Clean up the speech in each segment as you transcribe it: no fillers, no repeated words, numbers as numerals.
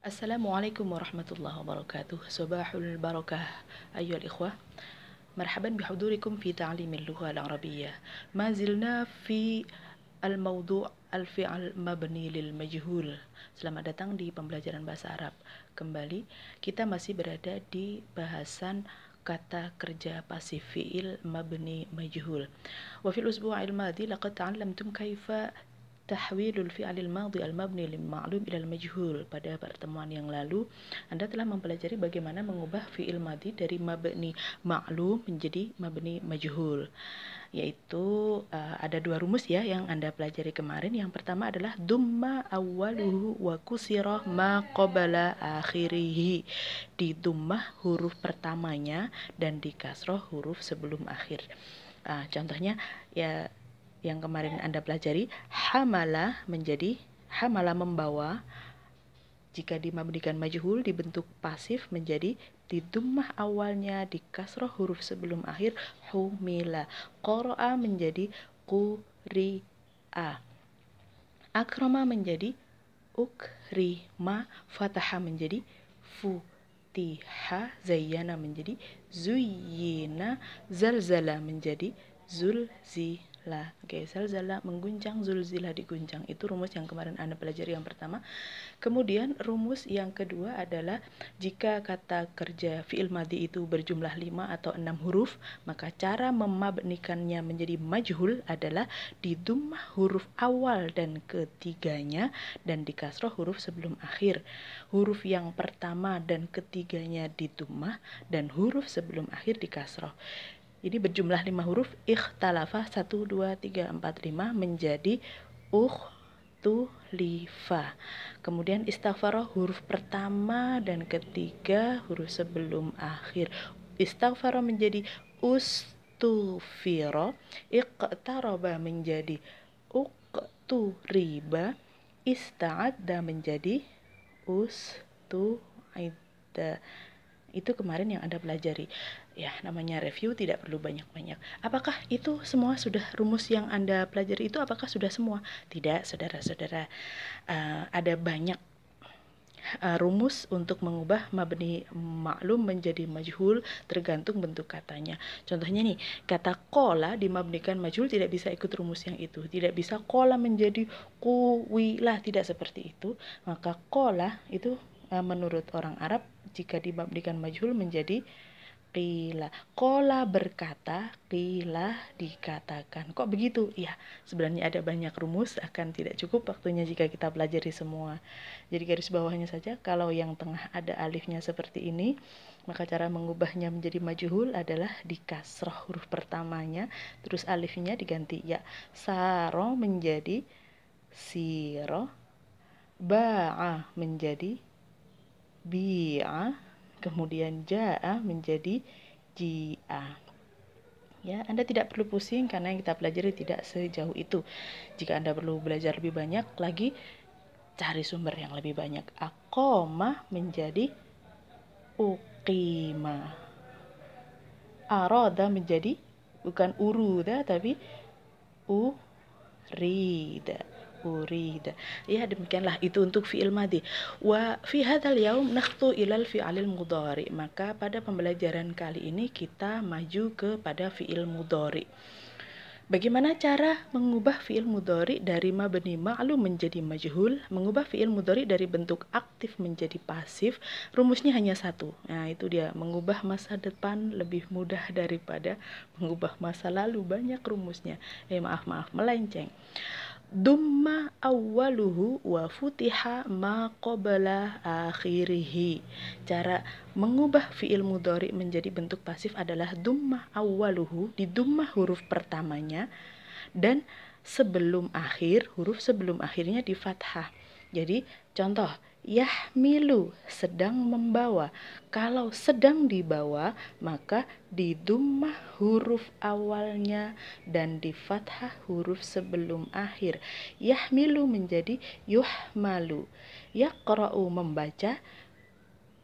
Assalamualaikum warahmatullahi wabarakatuh. Sabahul barakah ayyuhal ikhwah. Marhaban bihudurikum fi ta'lim al-lugha al-arabiyyah. Ma zilna fi al-mawdu' al-fi'al mabni lil majhul. Selamat datang di pembelajaran bahasa Arab. Kembali kita masih berada di bahasan kata kerja pasif fi'il mabni majhul. Wa fil usbu'il madhi laqad ta'allamtum kaifa tahwilul fi'alil madhi al-mabni lil ma'lum ila al-majhul. Pada pertemuan yang lalu Anda telah mempelajari bagaimana mengubah fi'il madhi dari mabni ma'lum menjadi mabni majhul. Yaitu ada dua rumus ya yang Anda pelajari kemarin. Yang pertama adalah dumma awwaluhu wa kusirah ma qabala akhirihi. Di dummah huruf pertamanya dan di kasroh huruf sebelum akhir. Contohnya ya yang kemarin Anda pelajari, hamala menjadi hamala membawa. Jika dimabnikan majhul dibentuk pasif menjadi di dummah awalnya di kasroh huruf sebelum akhir humila. Qara'a menjadi quri'a. Akrama menjadi ukrima. Fataha menjadi futiha. Zayyana menjadi zuyyina. Zalzala menjadi zulzila. Oke, zalzala mengguncang, zulzila diguncang. Itu rumus yang kemarin Anda pelajari yang pertama. Kemudian rumus yang kedua adalah jika kata kerja fi'il madhi itu berjumlah 5 atau 6 huruf, maka cara memabnikannya menjadi majhul adalah di dummah huruf awal dan ketiganya dan di kasroh huruf sebelum akhir. Huruf yang pertama dan ketiganya di dummah dan huruf sebelum akhir di kasroh. Ini berjumlah 5 huruf, ikhtalafa 1, 2, 3, 4, 5 menjadi ukhtulifa. Kemudian istighfarah huruf pertama dan ketiga huruf sebelum akhir. Istighfarah menjadi ustufira. Iqtaraba menjadi uqturiba. Ista'adda menjadi ustu'idda. Itu kemarin yang Anda pelajari. Ya, namanya review tidak perlu banyak-banyak. Apakah itu semua sudah rumus yang Anda pelajari itu? Apakah sudah semua? Tidak, saudara-saudara. Ada banyak rumus untuk mengubah mabni maklum menjadi majhul tergantung bentuk katanya. Contohnya nih, kata kola dimabnikan majhul tidak bisa ikut rumus yang itu. Tidak bisa kola menjadi kuwilah, tidak seperti itu. Maka kola itu menurut orang Arab jika dimabnikan majhul menjadi qila. Kola berkata, qila dikatakan. Kok begitu? Ya, sebenarnya ada banyak rumus, akan tidak cukup waktunya jika kita pelajari semua. Jadi garis bawahnya saja, kalau yang tengah ada alifnya seperti ini, maka cara mengubahnya menjadi majhul adalah di kasroh huruf pertamanya, terus alifnya diganti ya. Saro menjadi siro, ba'a menjadi bi'a, kemudian ja'a menjadi ji'a. Ya, Anda tidak perlu pusing karena yang kita pelajari tidak sejauh itu. Jika Anda perlu belajar lebih banyak lagi, cari sumber yang lebih banyak. Aqoma menjadi uqima. Aroda menjadi bukan uruda tapi urida. Ya, demikianlah itu untuk fi'il madhi. Wa fi hadzal yaum nakhtu ilal fi'alil mudhari. Maka pada pembelajaran kali ini kita maju kepada fi'il mudhari. Bagaimana cara mengubah fi'il mudhari dari mabni ma'lum menjadi majhul, mengubah fi'il mudhari dari bentuk aktif menjadi pasif? Rumusnya hanya satu. Nah, itu dia, mengubah masa depan lebih mudah daripada mengubah masa lalu. Banyak rumusnya. Maaf, melenceng. Dumma awwaluhu wa futiha ma qabala akhirihi. Cara mengubah fi'il mudhari menjadi bentuk pasif adalah dumma awwaluhu, di dummah huruf pertamanya dan sebelum akhir, huruf sebelum akhirnya di fathah. Jadi contoh, yahmilu sedang membawa. Kalau sedang dibawa maka di dummah huruf awalnya dan di fathah huruf sebelum akhir. Yahmilu menjadi yuhmalu. Yaqra'u membaca,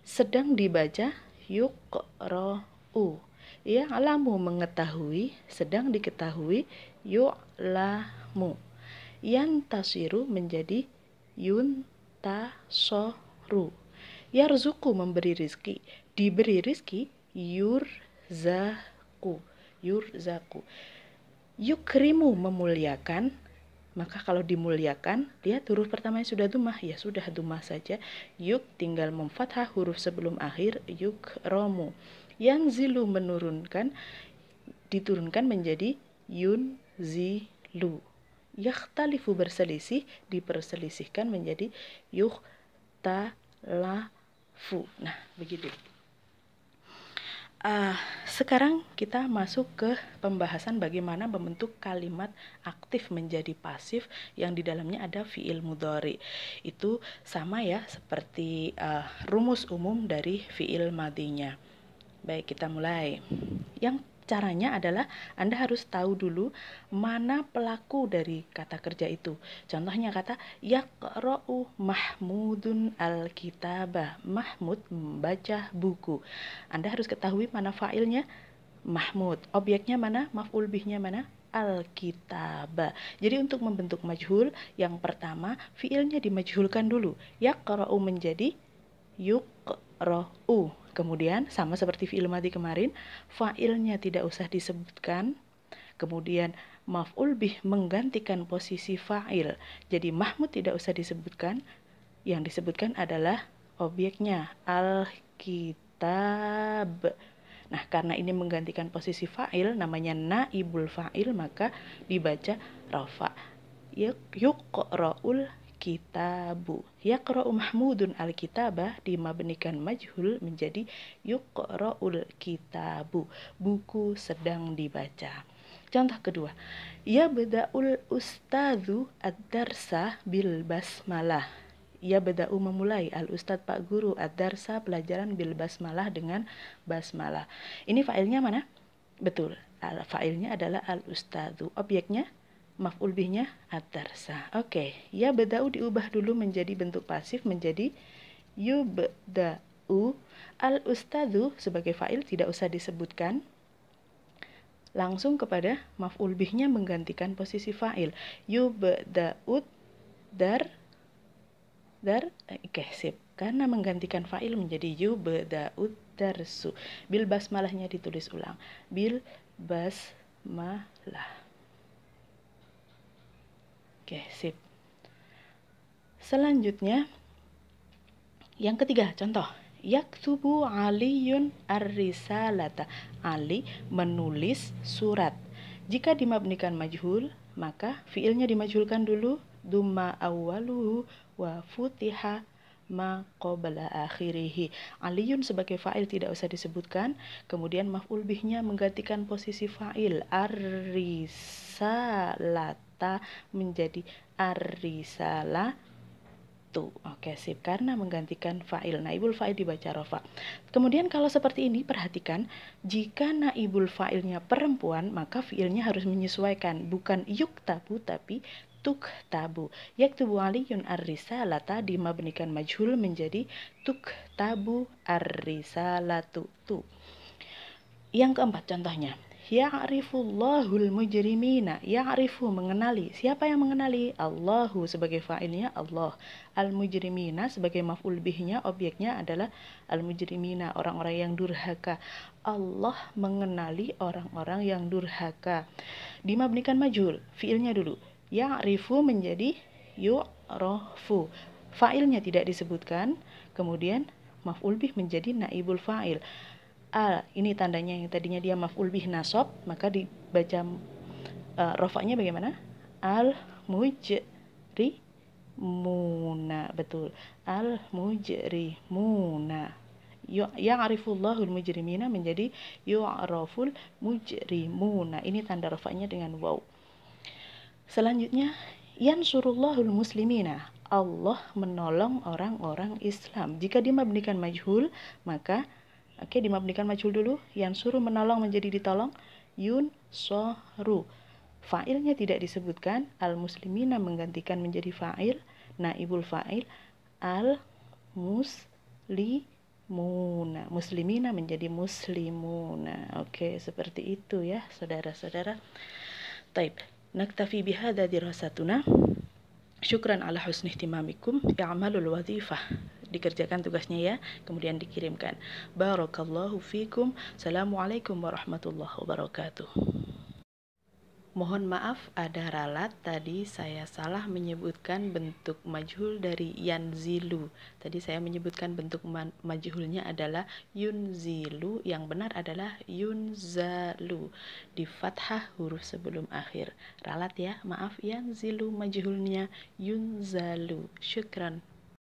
sedang dibaca yuqra'u. Ya'lamu mengetahui, sedang diketahui yu'lamu. Yantasiru menjadi yuntasoru. Yarzuku memberi rizki, diberi rizki, yurzaku, yurzaku. Yukrimu memuliakan, maka kalau dimuliakan, lihat huruf pertamanya sudah dumah, ya sudah dumah saja. Yuk tinggal memfathah huruf sebelum akhir, yukromu. Yanzilu menurunkan, diturunkan menjadi yunzilu. Yakhtalifu berselisih, diperselisihkan menjadi yuhtalafu. Nah, begitu. Sekarang kita masuk ke pembahasan bagaimana membentuk kalimat aktif menjadi pasif yang di dalamnya ada fiil mudhari. Itu sama ya seperti rumus umum dari fiil madinya. Baik, kita mulai. Yang caranya adalah Anda harus tahu dulu mana pelaku dari kata kerja itu. Contohnya kata yaqra'u Mahmudun al-kitabah. Mahmud membaca buku. Anda harus ketahui mana fa'ilnya Mahmud. Objeknya mana? Maf'ul bihnya mana? Al-kitabah. Jadi untuk membentuk majhul, yang pertama fiilnya dimajhulkan dulu. Yaqra'u menjadi yuqra'u. Kemudian sama seperti fi'il madhi kemarin, fa'ilnya tidak usah disebutkan. Kemudian maf'ul bih menggantikan posisi fa'il. Jadi Mahmud tidak usah disebutkan. Yang disebutkan adalah objeknya al-kitab. Nah, karena ini menggantikan posisi fa'il, namanya naibul fa'il, maka dibaca rafa. Yuqra'ul kitabu. Yaqra'u Mahmudun al-kitabah dimabnikan majhul menjadi yuqra'ul kitabu. Buku sedang dibaca. Contoh kedua, yabda'ul ustadzu ad-darsa bil basmalah. Yabda'u memulai, al-ustadz Pak Guru, ad-darsa pelajaran bil basmalah dengan basmalah. Ini failnya mana? Betul, failnya adalah al-ustadzu. Objeknya maf'ul bihnya ad-darsa. Oke, ya beda'u diubah dulu menjadi bentuk pasif menjadi yubda'u. Al-ustadzu sebagai fa'il tidak usah disebutkan. Langsung kepada maf'ul bihnya menggantikan posisi fa'il. Yubda'u oke, sip. Karena menggantikan fa'il menjadi yubda'u darsu. Bil basmalahnya ditulis ulang. Bil basmalah. Oke, sip. Selanjutnya, yang ketiga, contoh. Yaktubu Aliyun ar-risalata. Ali menulis surat. Jika dimabnikan majhul, maka fiilnya dimajhulkan dulu. Dumma awwaluhu wa futiha ma qabla akhirih. Aliyun sebagai fa'il tidak usah disebutkan. Kemudian maf'ul bihnya menggantikan posisi fa'il. Ar-risalata menjadi ar-risalatu. Oke, sip. Karena menggantikan fa'il, naibul fa'il dibaca rafa. Kemudian kalau seperti ini, perhatikan, jika naibul fa'ilnya perempuan, maka fi'ilnya harus menyesuaikan. Bukan yuktabu, tapi tuktabu. Yaktubu Aliyun ar-risalata dimabnikan majhul menjadi tuktabu ar-risalatu. Yang keempat contohnya, ya'rifullahul mujrimina. Ya'rifu mengenali. Siapa yang mengenali? Allahu sebagai fa'ilnya Allah. Al-mujrimina sebagai maf'ul bihnya, objeknya adalah al-mujrimina, orang-orang yang durhaka. Allah mengenali orang-orang yang durhaka. Dimabnikan majhul, fi'ilnya dulu. Ya'rifu menjadi yu'rafu. Fa'ilnya tidak disebutkan, kemudian maf'ul bih menjadi naibul fa'il. Ini tandanya yang tadinya dia maf'ul bih nasab, maka dibaca rofaknya bagaimana? Al-mujrimuna. Betul, al-mujrimuna. Ya'rifullahul mujrimina menjadi yu'raful mujrimuna. Ini tanda rofaknya dengan waw. Selanjutnya, yansurullahul muslimina. Allah menolong orang-orang Islam. Jika dimabnikan majhul, maka dimabnikan majhul dulu. Yansuru menolong menjadi ditolong. Yunsoru. Fa'ilnya tidak disebutkan. Al-muslimina menggantikan menjadi fa'il. Naibul fa'il. Al-muslimuna. Muslimina menjadi muslimuna. Oke, seperti itu ya, saudara-saudara. Taib. Naktafi bihada dirasatuna. Syukran ala husni ihtimamikum. I'malul wadhifah. dikerjakan tugasnya ya, kemudian dikirimkan. Barakallahu fikum. Assalamualaikum warahmatullahi wabarakatuh. Mohon maaf ada ralat, tadi saya salah menyebutkan bentuk majhul dari yanzilu. Tadi saya menyebutkan bentuk majhulnya adalah yunzilu, yang benar adalah yunzalu. Di fathah huruf sebelum akhir. Ralat ya, maaf, yanzilu majhulnya yunzalu. Syukran.